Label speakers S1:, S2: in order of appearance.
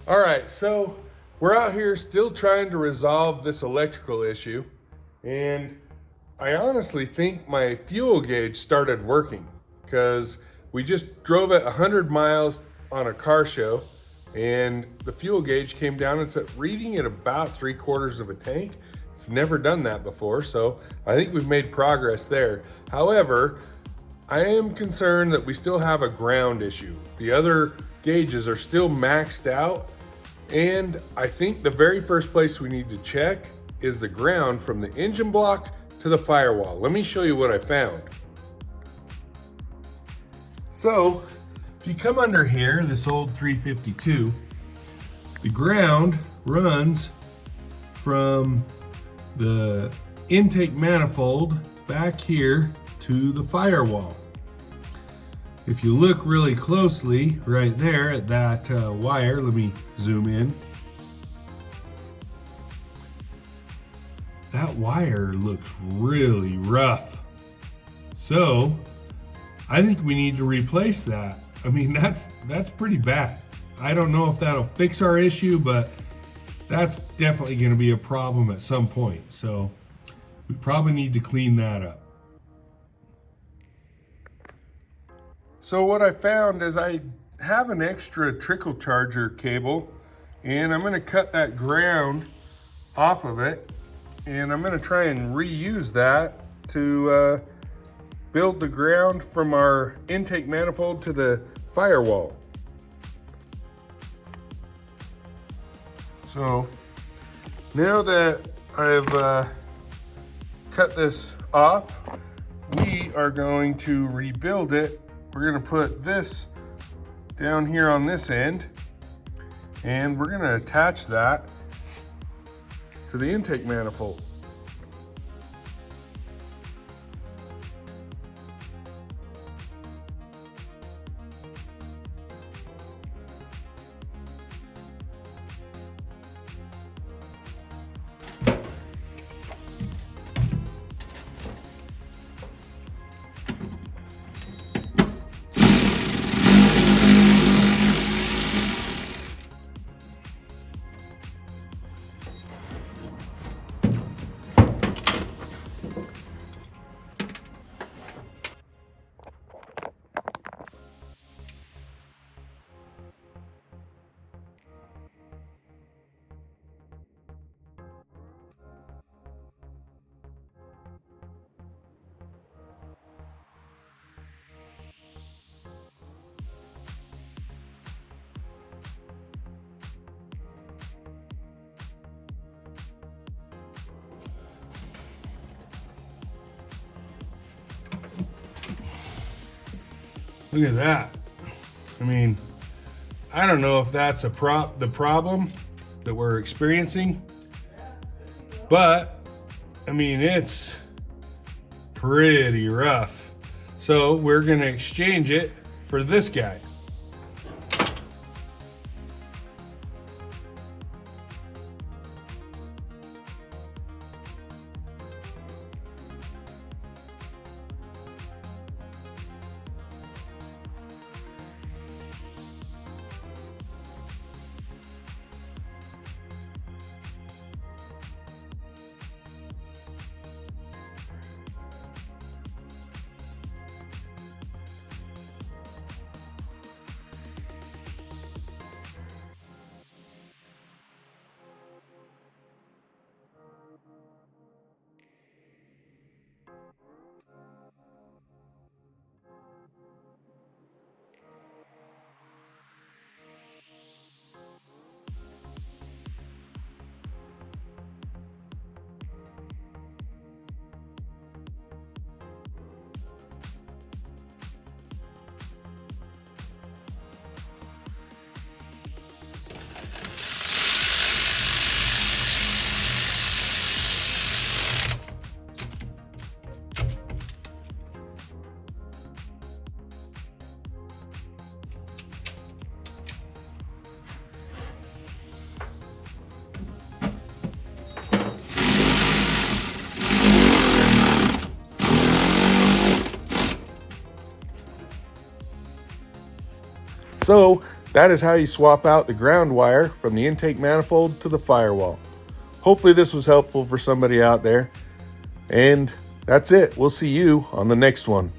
S1: All right, so we're out here still trying to resolve this electrical issue, and I honestly think my fuel gauge started working because we just drove it 100 miles on a car show, and the fuel gauge came down and said reading at about 3/4 of a tank. It's never done that before, so I think we've made progress there. However, I am concerned that we still have a ground issue. The other gauges are still maxed out, and I think the very first place we need to check is the ground from the engine block to the firewall. Let me show you what I found. So, if you come under here, this old 352, the ground runs from the intake manifold back here to the firewall. If you look really closely right there at that wire, let me zoom in. That wire looks really rough. So I think we need to replace that. I mean, that's pretty bad. I don't know if that'll fix our issue, but that's definitely going to be a problem at some point. So we probably need to clean that up. So what I found is I have an extra trickle charger cable, and I'm going to cut that ground off of it, and I'm going to try and reuse that to build the ground from our intake manifold to the firewall. So now that I've cut this off, we are going to rebuild it. We're going to put this down here on this end, and we're going to attach that to the intake manifold. Look at that. I mean, I don't know if that's the problem that we're experiencing, but I mean, it's pretty rough. So we're gonna exchange it for this guy. So that is how you swap out the ground wire from the intake manifold to the firewall. Hopefully this was helpful for somebody out there. And that's it. We'll see you on the next one.